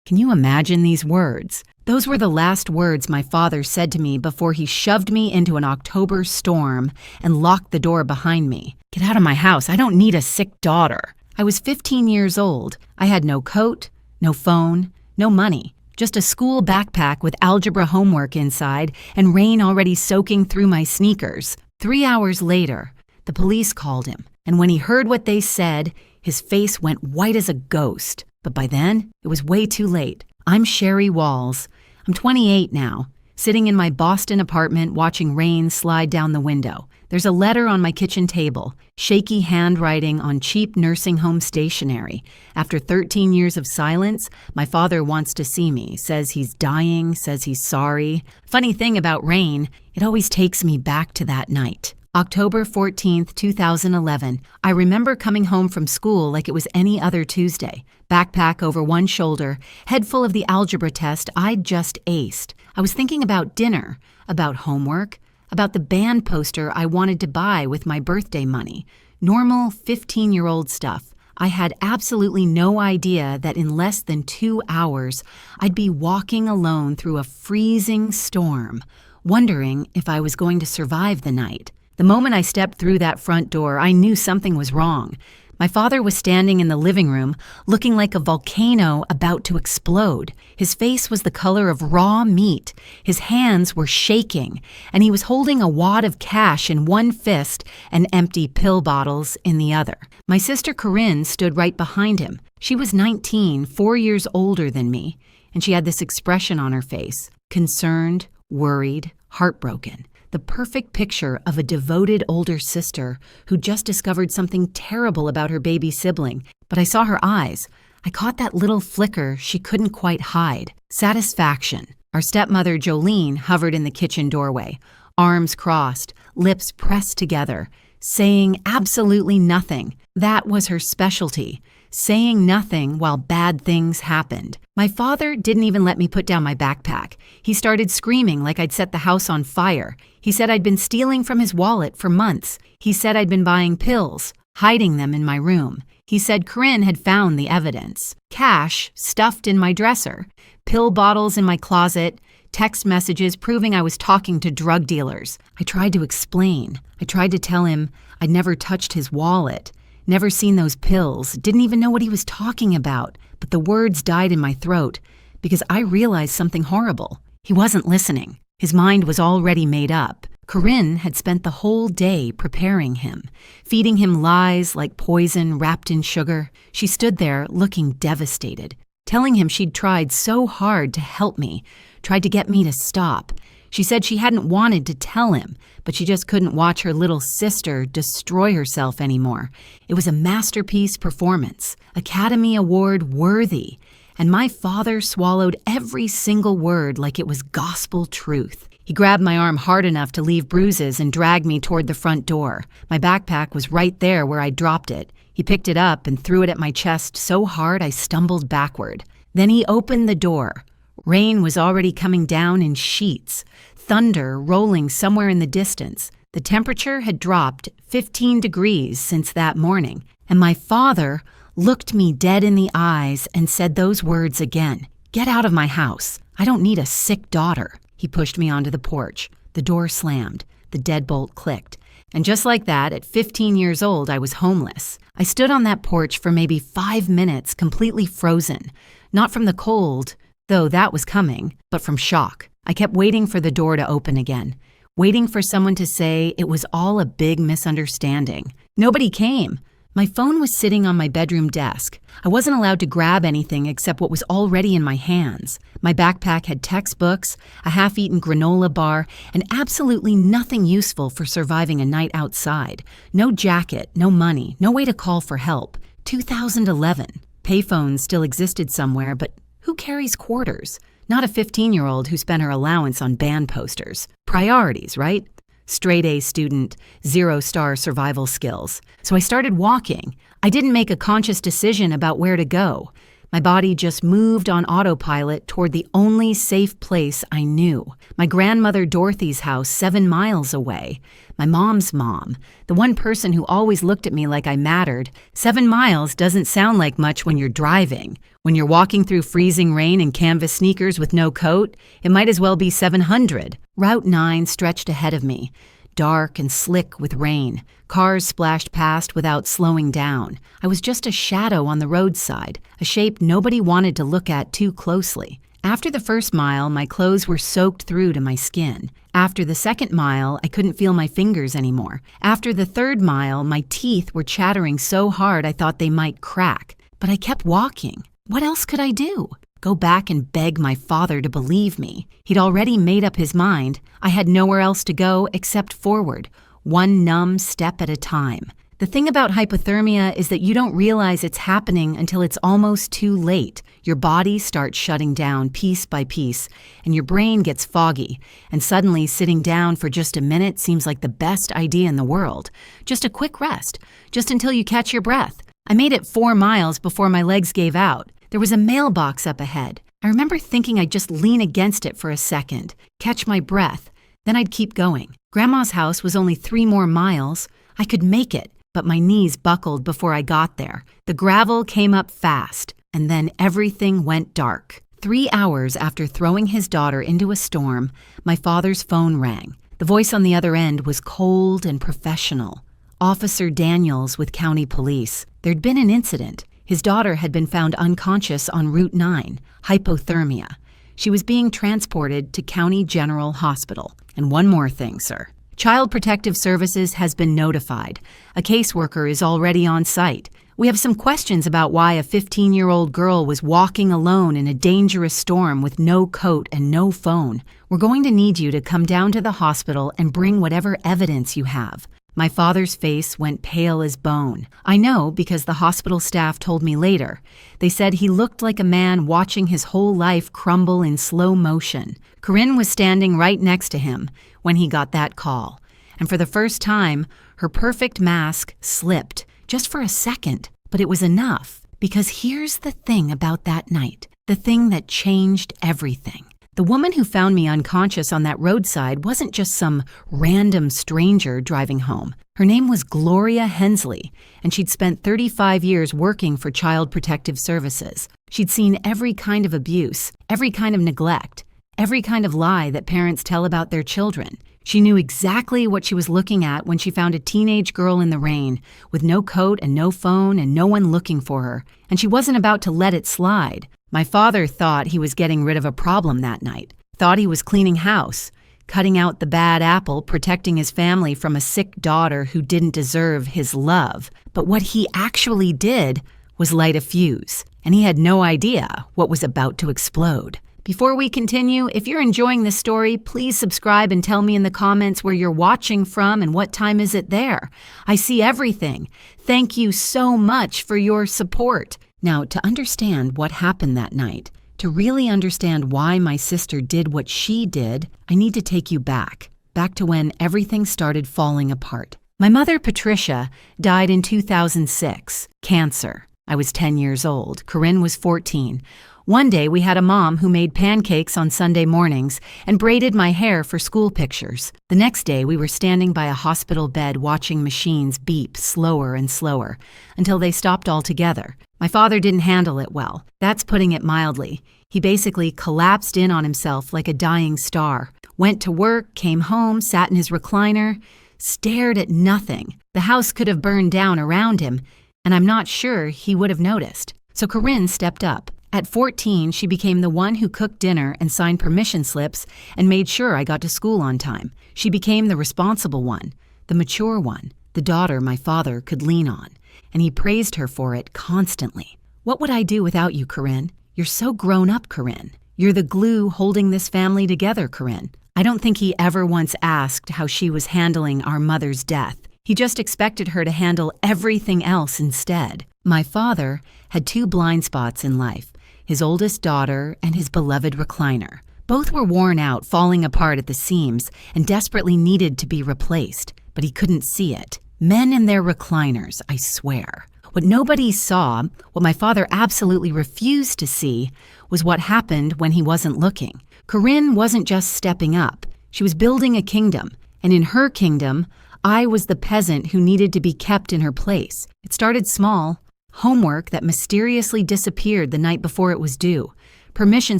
Can you imagine these words? Those were the last words my father said to me before he shoved me into an October storm and locked the door behind me. Get out of my house. I don't need a sick daughter. I was 15 years old. I had no coat, no phone, no money, just a school backpack with algebra homework inside and rain already soaking through my sneakers. 3 hours later, the police called him, and when he heard what they said, his face went white as a ghost. But by then, it was way too late. I'm Sherry Walls. I'm 28 now, sitting in my Boston apartment watching rain slide down the window. There's a letter on my kitchen table, shaky handwriting on cheap nursing home stationery. After 13 years of silence, my father wants to see me, says he's dying, says he's sorry. Funny thing about rain, it always takes me back to that night. October 14th, 2011. I remember coming home from school like it was any other Tuesday. Backpack over one shoulder, head full of the algebra test I'd just aced. I was thinking about dinner, about homework, about the band poster I wanted to buy with my birthday money. Normal 15-year-old stuff. I had absolutely no idea that in less than 2 hours, I'd be walking alone through a freezing storm, wondering if I was going to survive the night. The moment I stepped through that front door, I knew something was wrong. My father was standing in the living room, looking like a volcano about to explode. His face was the color of raw meat. His hands were shaking, and he was holding a wad of cash in one fist and empty pill bottles in the other. My sister Corinne stood right behind him. She was 19, 4 years older than me, and she had this expression on her face: concerned, worried, heartbroken. The perfect picture of a devoted older sister who just discovered something terrible about her baby sibling. But I saw her eyes. I caught that little flicker she couldn't quite hide. Satisfaction. Our stepmother Jolene hovered in the kitchen doorway, arms crossed, lips pressed together, saying absolutely nothing. That was her specialty, saying nothing while bad things happened. My father didn't even let me put down my backpack. He started screaming like I'd set the house on fire. He said I'd been stealing from his wallet for months. He said I'd been buying pills, hiding them in my room. He said Corinne had found the evidence. Cash stuffed in my dresser, pill bottles in my closet, text messages proving I was talking to drug dealers. I tried to explain. I tried to tell him I'd never touched his wallet, never seen those pills, didn't even know what he was talking about. But the words died in my throat because I realized something horrible. He wasn't listening. His mind was already made up. Corinne had spent the whole day preparing him, feeding him lies like poison wrapped in sugar. She stood there looking devastated, telling him she'd tried so hard to help me, tried to get me to stop. She said she hadn't wanted to tell him, but she just couldn't watch her little sister destroy herself anymore. It was a masterpiece performance, Academy Award worthy, and my father swallowed every single word like it was gospel truth. He grabbed my arm hard enough to leave bruises and dragged me toward the front door. My backpack was right there where I dropped it. He picked it up and threw it at my chest so hard I stumbled backward. Then he opened the door. Rain was already coming down in sheets, thunder rolling somewhere in the distance. The temperature had dropped 15 degrees since that morning, and my father looked me dead in the eyes and said those words again. Get out of my house. I don't need a sick daughter. He pushed me onto the porch. The door slammed. The deadbolt clicked. And just like that, at 15 years old, I was homeless. I stood on that porch for maybe 5 minutes, completely frozen. Not from the cold, though that was coming, but from shock. I kept waiting for the door to open again, waiting for someone to say it was all a big misunderstanding. Nobody came. My phone was sitting on my bedroom desk. I wasn't allowed to grab anything except what was already in my hands. My backpack had textbooks, a half-eaten granola bar, and absolutely nothing useful for surviving a night outside. No jacket, no money, no way to call for help. 2011. Payphones still existed somewhere, but who carries quarters? Not a 15-year-old who spent her allowance on band posters. Priorities, right? Straight-A student, 0-star survival skills. So I started walking. I didn't make a conscious decision about where to go. My body just moved on autopilot toward the only safe place I knew. My grandmother Dorothy's house 7 miles away. My mom's mom, the one person who always looked at me like I mattered. 7 miles doesn't sound like much when you're driving. When you're walking through freezing rain in canvas sneakers with no coat, it might as well be 700. Route 9 stretched ahead of me, dark and slick with rain. Cars splashed past without slowing down. I was just a shadow on the roadside, a shape nobody wanted to look at too closely. After the first mile, my clothes were soaked through to my skin. After the second mile, I couldn't feel my fingers anymore. After the third mile, my teeth were chattering so hard I thought they might crack. But I kept walking. What else could I do? Go back and beg my father to believe me. He'd already made up his mind. I had nowhere else to go except forward, one numb step at a time. The thing about hypothermia is that you don't realize it's happening until it's almost too late. Your body starts shutting down piece by piece, and your brain gets foggy, and suddenly sitting down for just a minute seems like the best idea in the world. Just a quick rest, just until you catch your breath. I made it 4 miles before my legs gave out. There was a mailbox up ahead. I remember thinking I'd just lean against it for a second, catch my breath, then I'd keep going. Grandma's house was only 3 more miles. I could make it, but my knees buckled before I got there. The gravel came up fast, and then everything went dark. 3 hours after throwing his daughter into a storm, my father's phone rang. The voice on the other end was cold and professional. Officer Daniels with county police. There'd been an incident. His daughter had been found unconscious on Route 9, hypothermia. She was being transported to County General Hospital. And one more thing, sir. Child Protective Services has been notified. A caseworker is already on site. We have some questions about why a 15-year-old girl was walking alone in a dangerous storm with no coat and no phone. We're going to need you to come down to the hospital and bring whatever evidence you have. My father's face went pale as bone. I know because the hospital staff told me later. They said he looked like a man watching his whole life crumble in slow motion. Corinne was standing right next to him when he got that call. And for the first time, her perfect mask slipped, just for a second. But it was enough, because here's the thing about that night, the thing that changed everything. The woman who found me unconscious on that roadside wasn't just some random stranger driving home. Her name was Gloria Hensley, and she'd spent 35 years working for Child Protective Services. She'd seen every kind of abuse, every kind of neglect, every kind of lie that parents tell about their children. She knew exactly what she was looking at when she found a teenage girl in the rain, with no coat and no phone and no one looking for her, and she wasn't about to let it slide. My father thought he was getting rid of a problem that night, thought he was cleaning house, cutting out the bad apple, protecting his family from a sick daughter who didn't deserve his love. But what he actually did was light a fuse, and he had no idea what was about to explode. Before we continue, if you're enjoying this story, please subscribe and tell me in the comments where you're watching from and what time is it there. I see everything. Thank you so much for your support. Now, to understand what happened that night, to really understand why my sister did what she did, I need to take you back to when everything started falling apart. My mother, Patricia, died in 2006, cancer. I was 10 years old. Corinne was 14. One day, we had a mom who made pancakes on Sunday mornings and braided my hair for school pictures. The next day, we were standing by a hospital bed watching machines beep slower and slower until they stopped altogether. My father didn't handle it well. That's putting it mildly. He basically collapsed in on himself like a dying star. Went to work, came home, sat in his recliner, stared at nothing. The house could have burned down around him, and I'm not sure he would have noticed. So Corinne stepped up. At 14, she became the one who cooked dinner and signed permission slips and made sure I got to school on time. She became the responsible one, the mature one, the daughter my father could lean on, and he praised her for it constantly. What would I do without you, Corinne? You're so grown up, Corinne. You're the glue holding this family together, Corinne. I don't think he ever once asked how she was handling our mother's death. He just expected her to handle everything else instead. My father had 2 blind spots in life. His oldest daughter, and his beloved recliner. Both were worn out, falling apart at the seams, and desperately needed to be replaced, but he couldn't see it. Men and their recliners, I swear. What nobody saw, what my father absolutely refused to see, was what happened when he wasn't looking. Corinne wasn't just stepping up. She was building a kingdom, and in her kingdom, I was the peasant who needed to be kept in her place. It started small. Homework that mysteriously disappeared the night before it was due. Permission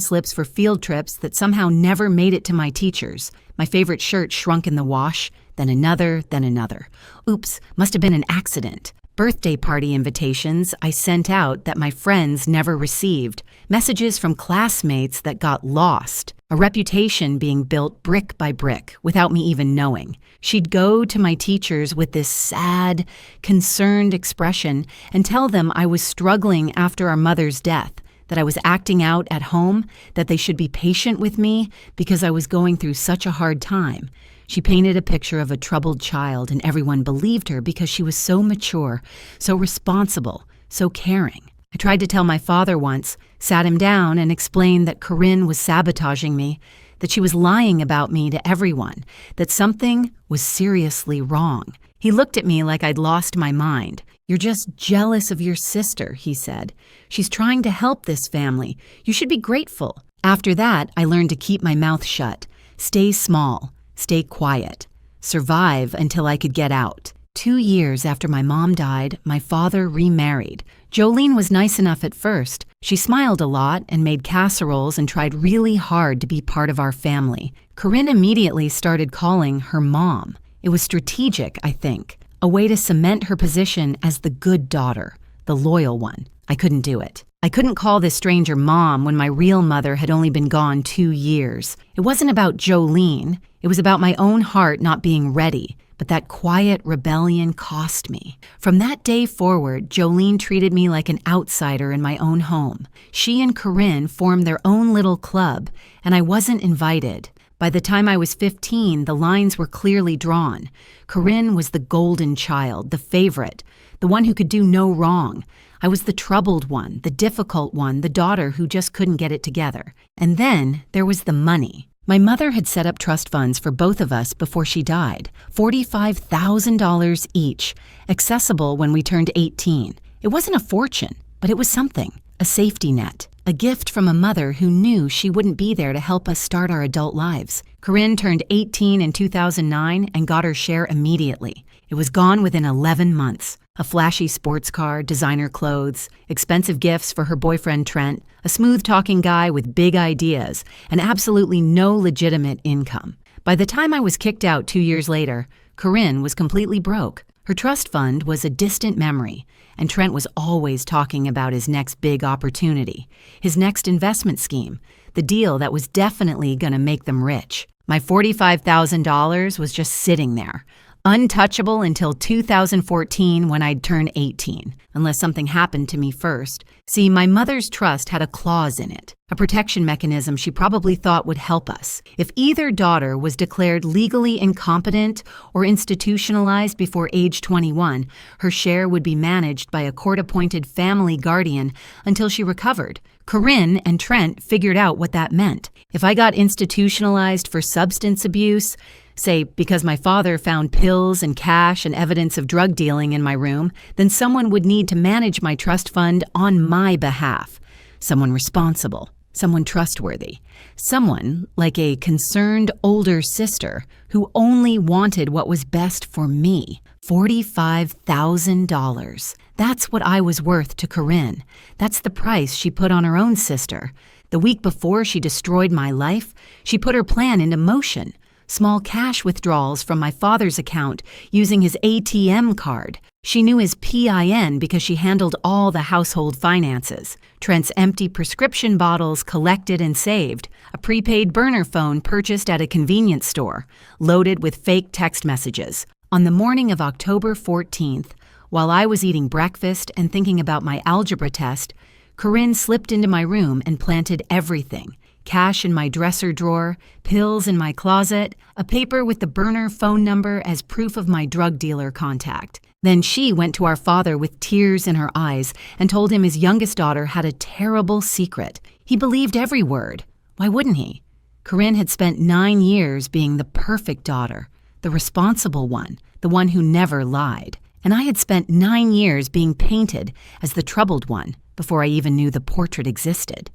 slips for field trips that somehow never made it to my teachers. My favorite shirt shrunk in the wash, then another, then another. Oops, must have been an accident. Birthday party invitations I sent out that my friends never received. Messages from classmates that got lost. A reputation being built brick by brick without me even knowing. She'd go to my teachers with this sad, concerned expression and tell them I was struggling after our mother's death, that I was acting out at home, that they should be patient with me because I was going through such a hard time. She painted a picture of a troubled child, and everyone believed her because she was so mature, so responsible, so caring. I tried to tell my father once, sat him down and explained that Corinne was sabotaging me, that she was lying about me to everyone, that something was seriously wrong. He looked at me like I'd lost my mind. "You're just jealous of your sister," he said. "She's trying to help this family. You should be grateful." After that, I learned to keep my mouth shut, stay small, stay quiet, survive until I could get out. 2 years after my mom died, my father remarried. Jolene was nice enough at first. She smiled a lot and made casseroles and tried really hard to be part of our family. Corinne immediately started calling her mom. It was strategic, I think, a way to cement her position as the good daughter, the loyal one. I couldn't do it. I couldn't call this stranger mom when my real mother had only been gone 2 years. It wasn't about Jolene. It was about my own heart not being ready. But that quiet rebellion cost me. From that day forward, Jolene treated me like an outsider in my own home. She and Corinne formed their own little club, and I wasn't invited. By the time I was 15, the lines were clearly drawn. Corinne was the golden child, the favorite, the one who could do no wrong. I was the troubled one, the difficult one, the daughter who just couldn't get it together. And then there was the money. My mother had set up trust funds for both of us before she died, $45,000 each, accessible when we turned 18. It wasn't a fortune, but it was something, a safety net, a gift from a mother who knew she wouldn't be there to help us start our adult lives. Corinne turned 18 in 2009 and got her share immediately. It was gone within 11 months. A flashy sports car, designer clothes, expensive gifts for her boyfriend Trent, a smooth-talking guy with big ideas, and absolutely no legitimate income. By the time I was kicked out 2 years later, Corinne was completely broke. Her trust fund was a distant memory, and Trent was always talking about his next big opportunity, his next investment scheme, the deal that was definitely going to make them rich. My $45,000 was just sitting there, untouchable until 2014 when I'd turn 18, unless something happened to me first. See, my mother's trust had a clause in it, a protection mechanism she probably thought would help us. If either daughter was declared legally incompetent or institutionalized before age 21, her share would be managed by a court-appointed family guardian until she recovered. Corinne and Trent figured out what that meant. If I got institutionalized for substance abuse, say because my father found pills and cash and evidence of drug dealing in my room, then someone would need to manage my trust fund on my behalf. Someone responsible, someone trustworthy, someone like a concerned older sister who only wanted what was best for me. $45,000. That's what I was worth to Corinne. That's the price she put on her own sister. The week before she destroyed my life, she put her plan into motion. Small cash withdrawals from my father's account using his ATM card. She knew his PIN because she handled all the household finances. Trent's empty prescription bottles collected and saved. A prepaid burner phone purchased at a convenience store, loaded with fake text messages. On the morning of October 14th, while I was eating breakfast and thinking about my algebra test, Corinne slipped into my room and planted everything. Cash in my dresser drawer, pills in my closet, a paper with the burner phone number as proof of my drug dealer contact. Then she went to our father with tears in her eyes and told him his youngest daughter had a terrible secret. He believed every word. Why wouldn't he? Corinne had spent 9 years being the perfect daughter, the responsible one, the one who never lied. and I had spent 9 years being painted as the troubled one before I even knew the portrait existed.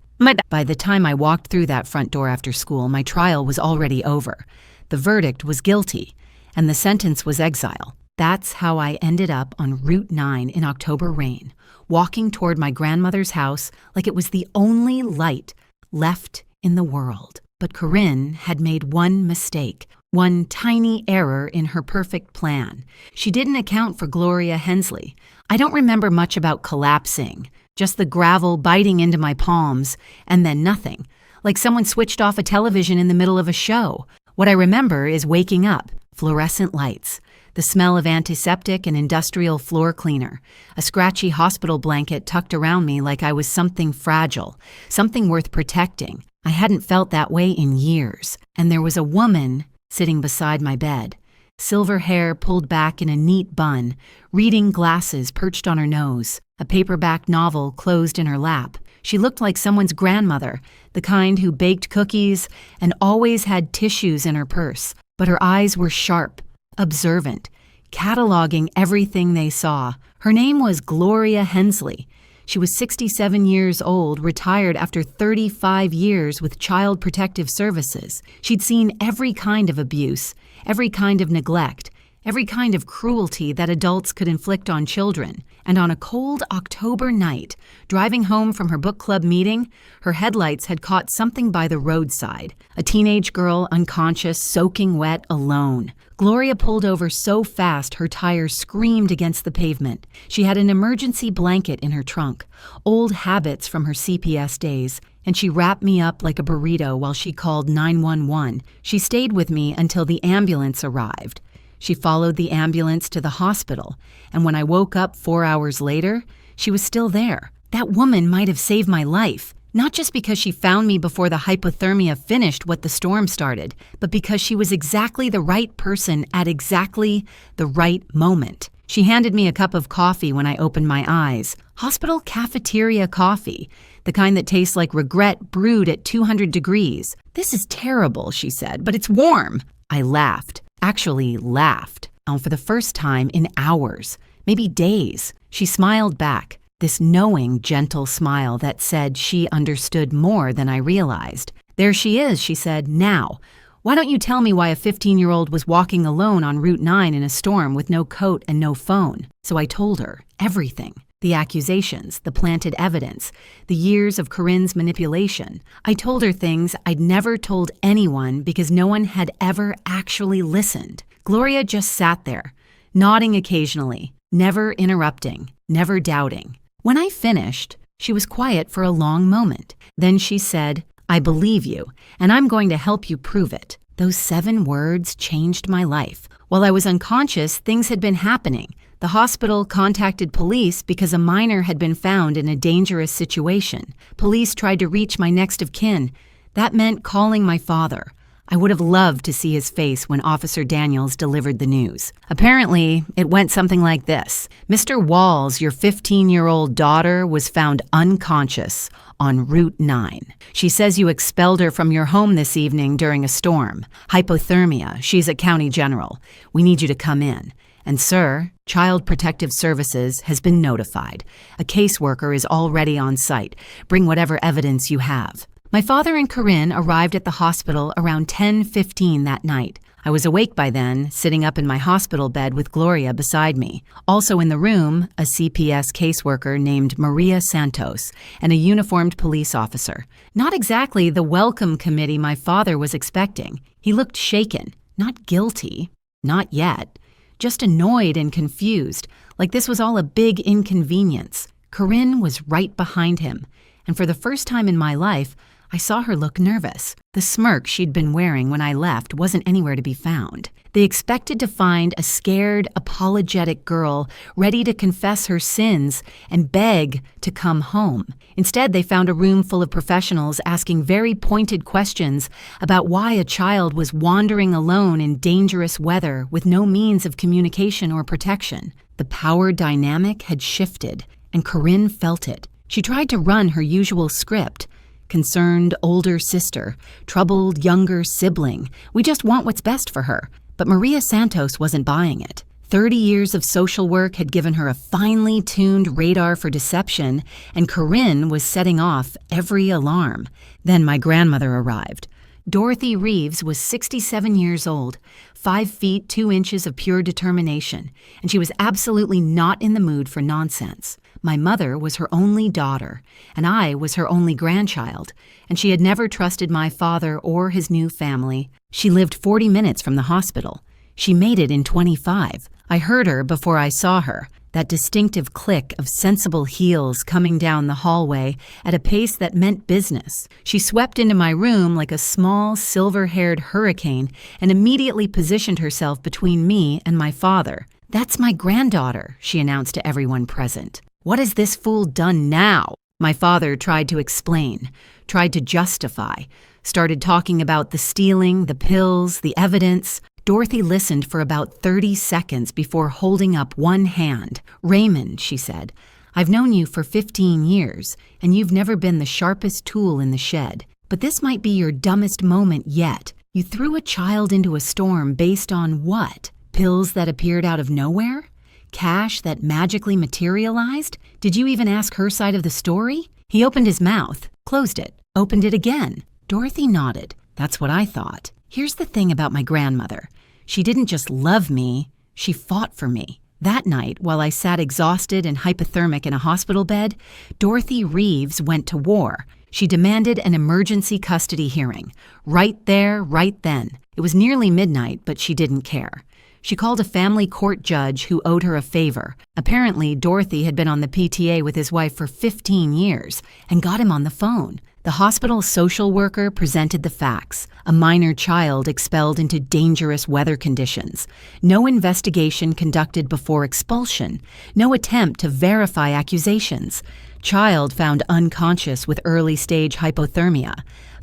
By the time I walked through that front door after school, my trial was already over. The verdict was guilty, and the sentence was exile. That's how I ended up on Route 9 in October rain, walking toward my grandmother's house like it was the only light left in the world. But Corinne had made one mistake, one tiny error in her perfect plan. She didn't account for Gloria Hensley. I don't remember much about collapsing, just the gravel biting into my palms, and then nothing, like someone switched off a television in the middle of a show. What I remember is waking up, fluorescent lights, the smell of antiseptic and industrial floor cleaner, a scratchy hospital blanket tucked around me like I was something fragile, something worth protecting. I hadn't felt that way in years, and there was a woman sitting beside my bed, silver hair pulled back in a neat bun, reading glasses perched on her nose, a paperback novel closed in her lap. She looked like someone's grandmother, the kind who baked cookies and always had tissues in her purse, but her eyes were sharp, observant, cataloging everything they saw. Her name was Gloria Hensley. She was 67 years old, retired after 35 years with Child Protective Services. She'd seen every kind of abuse, every kind of neglect, every kind of cruelty that adults could inflict on children. And on a cold October night, driving home from her book club meeting, her headlights had caught something by the roadside. A teenage girl, unconscious, soaking wet, alone. Gloria pulled over so fast her tires screamed against the pavement. She had an emergency blanket in her trunk, old habits from her CPS days, and she wrapped me up like a burrito while she called 911. She stayed with me until the ambulance arrived. She followed the ambulance to the hospital, and when I woke up 4 hours later, she was still there. That woman might have saved my life, not just because she found me before the hypothermia finished what the storm started, but because she was exactly the right person at exactly the right moment. She handed me a cup of coffee when I opened my eyes. Hospital cafeteria coffee, the kind that tastes like regret brewed at 200 degrees. "This is terrible," she said, "but it's warm." I laughed. Actually laughed, for the first time in hours, maybe days. She smiled back, this knowing, gentle smile that said she understood more than I realized. "There she is," she said, "now. Why don't you tell me why a 15-year-old was walking alone on Route 9 in a storm with no coat and no phone?" So I told her everything. The accusations, the planted evidence, the years of Corinne's manipulation. I told her things I'd never told anyone because no one had ever actually listened. Gloria just sat there, nodding occasionally, never interrupting, never doubting. When I finished, she was quiet for a long moment. Then she said, "I believe you, and I'm going to help you prove it." Those 7 words changed my life. While I was unconscious, things had been happening. The hospital contacted police because a minor had been found in a dangerous situation. Police tried to reach my next of kin. That meant calling my father. I would have loved to see his face when Officer Daniels delivered the news. Apparently, it went something like this. "Mr. Walls, your 15-year-old daughter was found unconscious on Route 9. She says you expelled her from your home this evening during a storm. Hypothermia. She's at County General. We need you to come in. And sir, Child Protective Services has been notified. A caseworker is already on site. Bring whatever evidence you have." My father and Corinne arrived at the hospital around 10:15 that night. I was awake by then, sitting up in my hospital bed with Gloria beside me. Also in the room, a CPS caseworker named Maria Santos and a uniformed police officer. Not exactly the welcome committee my father was expecting. He looked shaken, not guilty, not yet. Just annoyed and confused, like this was all a big inconvenience. Corinne was right behind him, and for the first time in my life, I saw her look nervous. The smirk she'd been wearing when I left wasn't anywhere to be found. They expected to find a scared, apologetic girl ready to confess her sins and beg to come home. Instead, they found a room full of professionals asking very pointed questions about why a child was wandering alone in dangerous weather with no means of communication or protection. The power dynamic had shifted, and Corinne felt it. She tried to run her usual script. Concerned older sister, troubled younger sibling. We just want what's best for her. But Maria Santos wasn't buying it. 30 years of social work had given her a finely tuned radar for deception, and Corinne was setting off every alarm. Then my grandmother arrived. Dorothy Reeves was 67 years old, 5 feet 2 inches of pure determination, and she was absolutely not in the mood for nonsense. My mother was her only daughter, and I was her only grandchild, and she had never trusted my father or his new family. She lived 40 minutes from the hospital. She made it in 25. I heard her before I saw her, that distinctive click of sensible heels coming down the hallway at a pace that meant business. She swept into my room like a small, silver-haired hurricane and immediately positioned herself between me and my father. "That's my granddaughter," she announced to everyone present. "What has this fool done now?" My father tried to explain, tried to justify, started talking about the stealing, the pills, the evidence. Dorothy listened for about 30 seconds before holding up one hand. "Raymond," she said, "I've known you for 15 years, and you've never been the sharpest tool in the shed. But this might be your dumbest moment yet. You threw a child into a storm based on what? Pills that appeared out of nowhere? Cash that magically materialized? Did you even ask her side of the story?" He opened his mouth, closed it, opened it again. Dorothy nodded. "That's what I thought. Here's the thing about my grandmother. She didn't just love me, she fought for me. That night, while I sat exhausted and hypothermic in a hospital bed, Dorothy Reeves went to war. She demanded an emergency custody hearing. Right there, right then. It was nearly midnight, but she didn't care. She called a family court judge who owed her a favor. Apparently, Dorothy had been on the PTA with his wife for 15 years and got him on the phone. The hospital social worker presented the facts. A minor child expelled into dangerous weather conditions. No investigation conducted before expulsion. No attempt to verify accusations. Child found unconscious with early-stage hypothermia.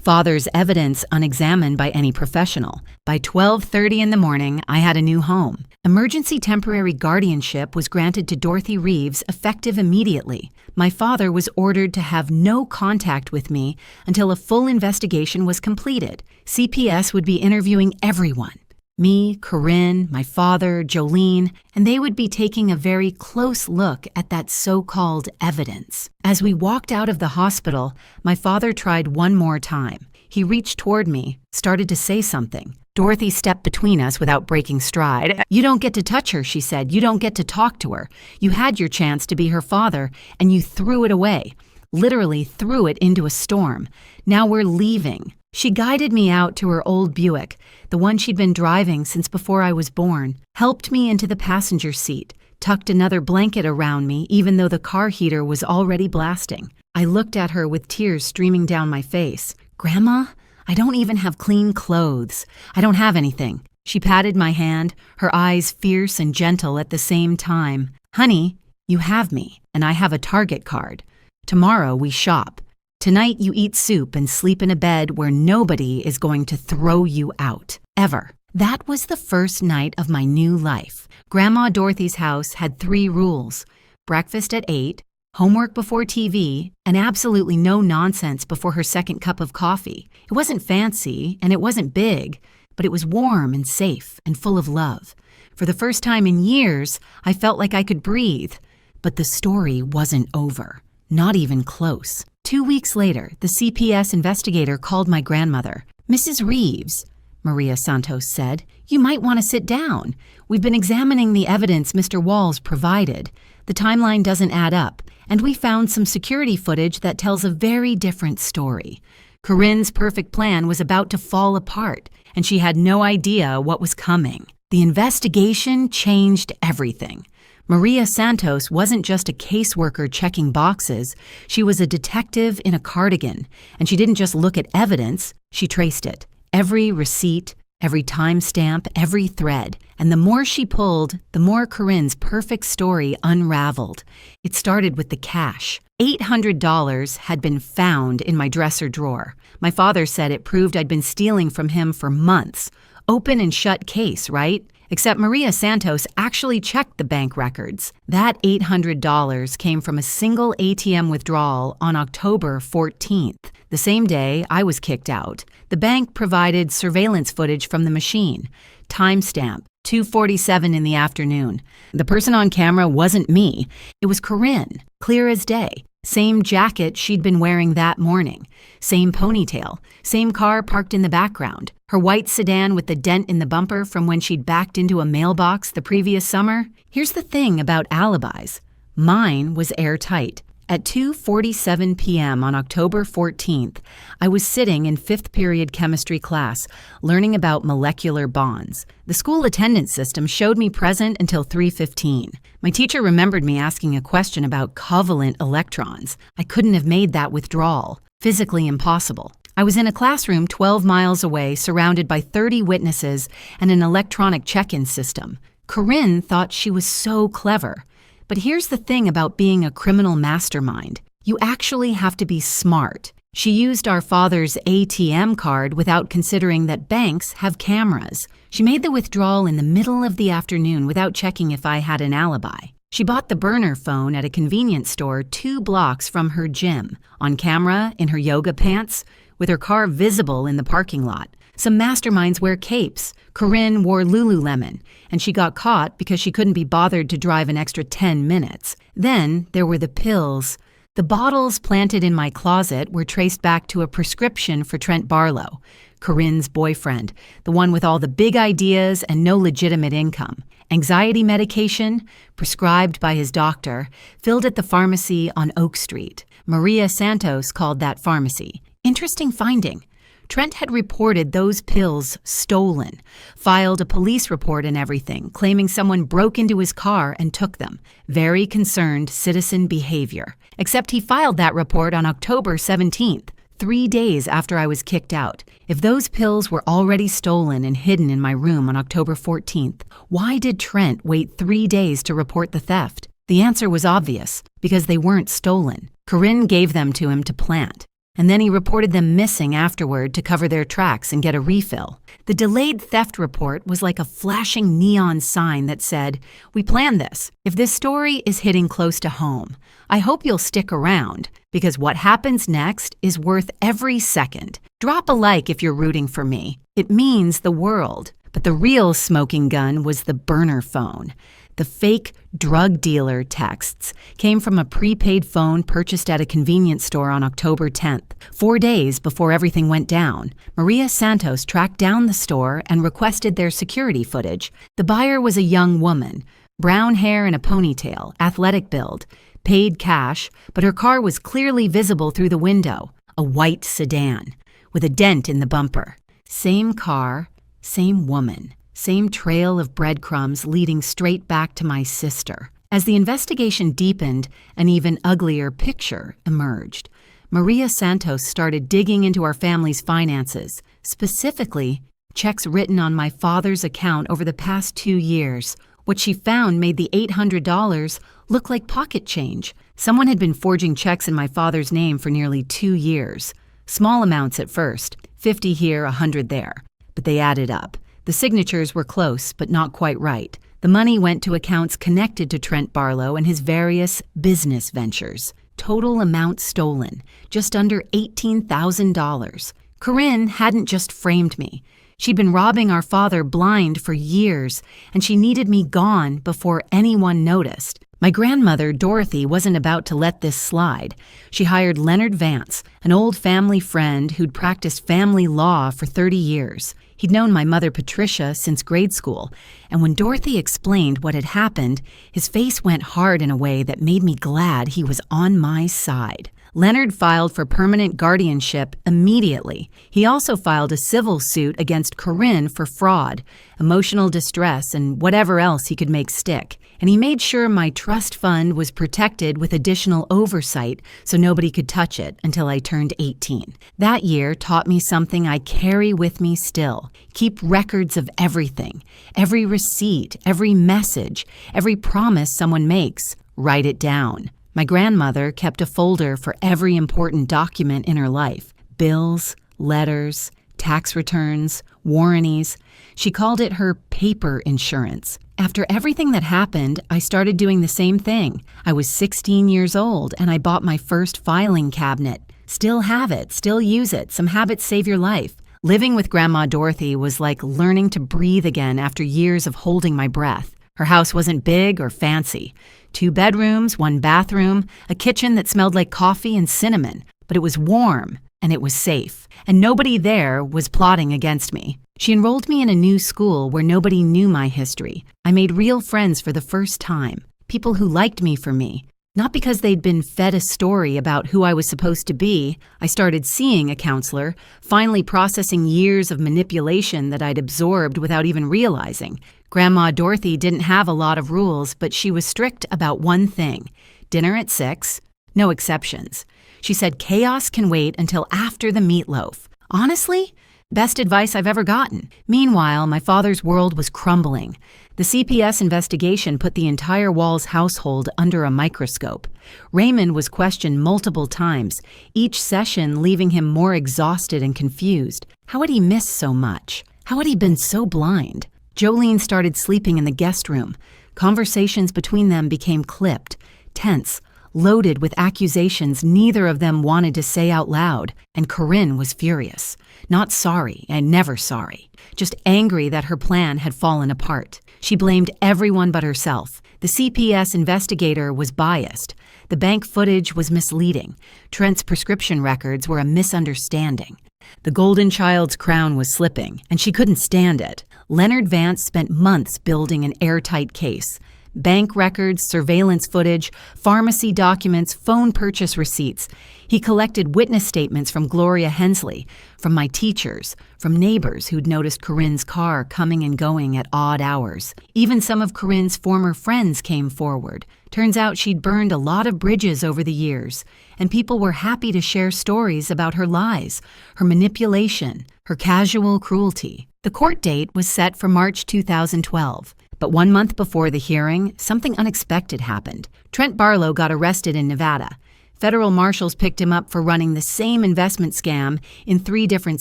Father's evidence unexamined by any professional. By 12:30 in the morning, I had a new home. Emergency temporary guardianship was granted to Dorothy Reeves effective immediately. My father was ordered to have no contact with me until a full investigation was completed. CPS would be interviewing everyone. Me, Corinne, my father, Jolene, and they would be taking a very close look at that so-called evidence. As we walked out of the hospital, my father tried one more time. He reached toward me, started to say something. Dorothy stepped between us without breaking stride. "You don't get to touch her," she said. "You don't get to talk to her. You had your chance to be her father, and you threw it away. Literally threw it into a storm. Now we're leaving." She guided me out to her old Buick, the one she'd been driving since before I was born, helped me into the passenger seat, tucked another blanket around me even though the car heater was already blasting. I looked at her with tears streaming down my face. "Grandma, I don't even have clean clothes. I don't have anything." She patted my hand, her eyes fierce and gentle at the same time. "Honey, you have me, and I have a Target card. Tomorrow we shop. Tonight you eat soup and sleep in a bed where nobody is going to throw you out. Ever." That was the first night of my new life. Grandma Dorothy's house had 3 rules: breakfast at 8, homework before TV, and absolutely no nonsense before her second cup of coffee. It wasn't fancy, and it wasn't big, but it was warm and safe and full of love. For the first time in years, I felt like I could breathe. But the story wasn't over. Not even close. 2 weeks later, the CPS investigator called my grandmother. "Mrs. Reeves," Maria Santos said, "you might want to sit down. We've been examining the evidence Mr. Walls provided. The timeline doesn't add up, and we found some security footage that tells a very different story. Corinne's perfect plan was about to fall apart, and she had no idea what was coming. The investigation changed everything. Maria Santos wasn't just a caseworker checking boxes. She was a detective in a cardigan, and she didn't just look at evidence, she traced it. Every receipt, every timestamp, every thread. And the more she pulled, the more Corinne's perfect story unraveled. It started with the cash. $800 had been found in my dresser drawer. My father said it proved I'd been stealing from him for months. Open and shut case, right? Except Maria Santos actually checked the bank records. That $800 came from a single ATM withdrawal on October 14th, the same day I was kicked out. The bank provided surveillance footage from the machine. Timestamp, 2:47 in the afternoon. The person on camera wasn't me. It was Corinne, clear as day. Same jacket she'd been wearing that morning. Same ponytail. Same car parked in the background. Her white sedan with the dent in the bumper from when she'd backed into a mailbox the previous summer. Here's the thing about alibis. Mine was airtight. At 2:47 p.m. on October 14th, I was sitting in fifth period chemistry class, learning about molecular bonds. The school attendance system showed me present until 3:15. My teacher remembered me asking a question about covalent electrons. I couldn't have made that withdrawal. Physically impossible. I was in a classroom 12 miles away, surrounded by 30 witnesses and an electronic check-in system. Corinne thought she was so clever. But here's the thing about being a criminal mastermind. You actually have to be smart. She used our father's ATM card without considering that banks have cameras. She made the withdrawal in the middle of the afternoon without checking if I had an alibi. She bought the burner phone at a convenience store 2 blocks from her gym, on camera in her yoga pants, with her car visible in the parking lot. Some masterminds wear capes. Corinne wore Lululemon, and she got caught because she couldn't be bothered to drive an extra 10 minutes. Then there were the pills. The bottles planted in my closet were traced back to a prescription for Trent Barlow, Corinne's boyfriend, the one with all the big ideas and no legitimate income. Anxiety medication, prescribed by his doctor, filled at the pharmacy on Oak Street. Maria Santos called that pharmacy. Interesting finding. Trent had reported those pills stolen, filed a police report and everything, claiming someone broke into his car and took them. Very concerned citizen behavior. Except he filed that report on October 17th, 3 days after I was kicked out. If those pills were already stolen and hidden in my room on October 14th, why did Trent wait 3 days to report the theft? The answer was obvious, because they weren't stolen. Corinne gave them to him to plant. And then he reported them missing afterward to cover their tracks and get a refill. The delayed theft report was like a flashing neon sign that said, "We planned this. If this story is hitting close to home, I hope you'll stick around, because what happens next is worth every second." Drop a like if you're rooting for me. It means the world. But the real smoking gun was the burner phone. The fake drug dealer texts came from a prepaid phone purchased at a convenience store on October 10th, 4 days before everything went down. Maria Santos tracked down the store and requested their security footage. The buyer was a young woman, brown hair and a ponytail, athletic build, paid cash, but her car was clearly visible through the window, a white sedan, with a dent in the bumper. Same car, same woman. Same trail of breadcrumbs leading straight back to my sister. As the investigation deepened, an even uglier picture emerged. Maria Santos started digging into our family's finances, specifically checks written on my father's account over the past 2 years. What she found made the $800 look like pocket change. Someone had been forging checks in my father's name for nearly 2 years. Small amounts at first, 50 here, 100 there, but they added up. The signatures were close, but not quite right. The money went to accounts connected to Trent Barlow and his various business ventures. Total amount stolen, just under $18,000. Corinne hadn't just framed me. She'd been robbing our father blind for years, and she needed me gone before anyone noticed. My grandmother, Dorothy, wasn't about to let this slide. She hired Leonard Vance, an old family friend who'd practiced family law for 30 years. He'd known my mother, Patricia, since grade school, and when Dorothy explained what had happened, his face went hard in a way that made me glad he was on my side. Leonard filed for permanent guardianship immediately. He also filed a civil suit against Corinne for fraud, emotional distress, and whatever else he could make stick. And he made sure my trust fund was protected with additional oversight so nobody could touch it until I turned 18. That year taught me something I carry with me still. Keep records of everything, every receipt, every message, every promise someone makes. Write it down. My grandmother kept a folder for every important document in her life. Bills, letters, tax returns, warranties. She called it her paper insurance. After everything that happened, I started doing the same thing. I was 16 years old and I bought my first filing cabinet. Still have it, still use it. Some habits save your life. Living with Grandma Dorothy was like learning to breathe again after years of holding my breath. Her house wasn't big or fancy. 2 bedrooms, 1 bathroom, a kitchen that smelled like coffee and cinnamon. But it was warm, and it was safe. And nobody there was plotting against me. She enrolled me in a new school where nobody knew my history. I made real friends for the first time. People who liked me for me. Not because they'd been fed a story about who I was supposed to be. I started seeing a counselor, finally processing years of manipulation that I'd absorbed without even realizing. Grandma Dorothy didn't have a lot of rules, but she was strict about one thing: dinner at 6, no exceptions. She said chaos can wait until after the meatloaf. Honestly, best advice I've ever gotten. Meanwhile, my father's world was crumbling. The CPS investigation put the entire Walls household under a microscope. Raymond was questioned multiple times, each session leaving him more exhausted and confused. How had he missed so much? How had he been so blind? Jolene started sleeping in the guest room. Conversations between them became clipped, tense, loaded with accusations neither of them wanted to say out loud, and Corinne was furious. Not sorry, and never sorry. Just angry that her plan had fallen apart. She blamed everyone but herself. The CPS investigator was biased. The bank footage was misleading. Trent's prescription records were a misunderstanding. The golden child's crown was slipping, and she couldn't stand it. Leonard Vance spent months building an airtight case. Bank records, surveillance footage, pharmacy documents, phone purchase receipts. He collected witness statements from Gloria Hensley, from my teachers, from neighbors who'd noticed Corinne's car coming and going at odd hours. Even some of Corinne's former friends came forward. Turns out she'd burned a lot of bridges over the years, and people were happy to share stories about her lies, her manipulation, her casual cruelty. The court date was set for March 2012. But 1 month before the hearing, something unexpected happened. Trent Barlow got arrested in Nevada. Federal marshals picked him up for running the same investment scam in 3 different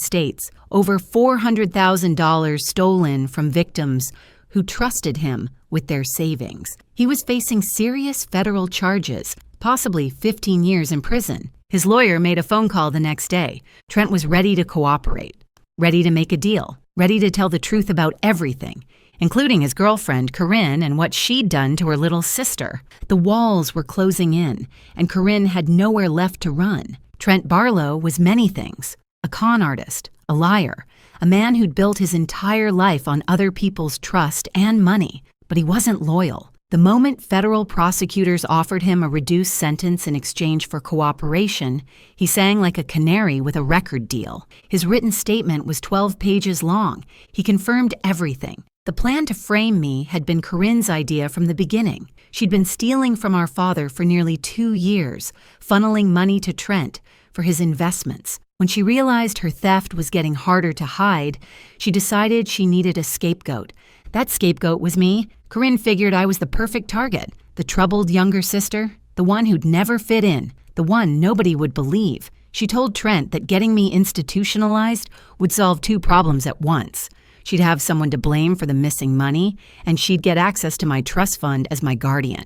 states. Over $400,000 stolen from victims who trusted him with their savings. He was facing serious federal charges, possibly 15 years in prison. His lawyer made a phone call the next day. Trent was ready to cooperate, ready to make a deal, ready to tell the truth about everything, including his girlfriend, Corinne, and what she'd done to her little sister. The walls were closing in, and Corinne had nowhere left to run. Trent Barlow was many things: a con artist, a liar, a man who'd built his entire life on other people's trust and money. But he wasn't loyal. The moment federal prosecutors offered him a reduced sentence in exchange for cooperation, he sang like a canary with a record deal. His written statement was 12 pages long. He confirmed everything. The plan to frame me had been Corinne's idea from the beginning. She'd been stealing from our father for nearly 2 years, funneling money to Trent for his investments. When she realized her theft was getting harder to hide, she decided she needed a scapegoat. That scapegoat was me. Corinne figured I was the perfect target, the troubled younger sister, the one who'd never fit in, the one nobody would believe. She told Trent that getting me institutionalized would solve 2 problems at once. She'd have someone to blame for the missing money, and she'd get access to my trust fund as my guardian.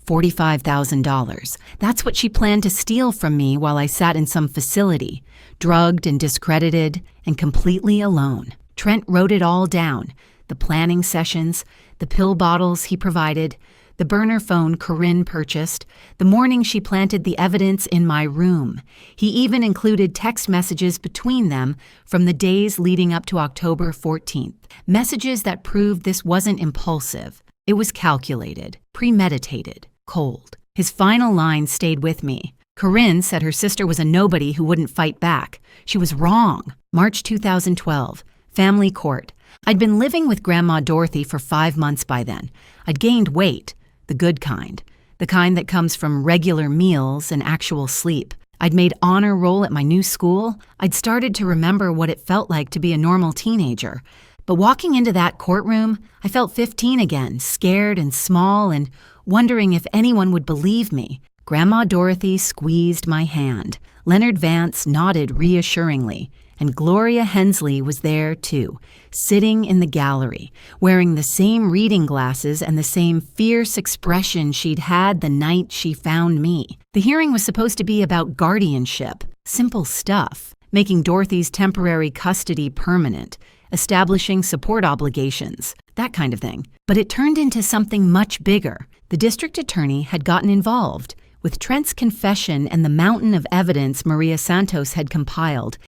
$45,000. That's what she planned to steal from me while I sat in some facility, drugged and discredited and completely alone. Trent wrote it all down: the planning sessions, the pill bottles he provided, the burner phone Corinne purchased, the morning she planted the evidence in my room. He even included text messages between them from the days leading up to October 14th. Messages that proved this wasn't impulsive. It was calculated, premeditated, cold. His final line stayed with me. Corinne said her sister was a nobody who wouldn't fight back. She was wrong. March 2012. Family court. I'd been living with Grandma Dorothy for 5 months by then. I'd gained weight, the good kind, the kind that comes from regular meals and actual sleep. I'd made honor roll at my new school. I'd started to remember what it felt like to be a normal teenager. But walking into that courtroom, I felt 15 again, scared and small and wondering if anyone would believe me. Grandma Dorothy squeezed my hand. Leonard Vance nodded reassuringly. And Gloria Hensley was there too, sitting in the gallery, wearing the same reading glasses and the same fierce expression she'd had the night she found me. The hearing was supposed to be about guardianship, simple stuff. making Dorothy's temporary custody permanent, establishing support obligations, that kind of thing. But it turned into something much bigger. The district attorney had gotten involved. With Trent's confession and the mountain of evidence Maria Santos had compiled,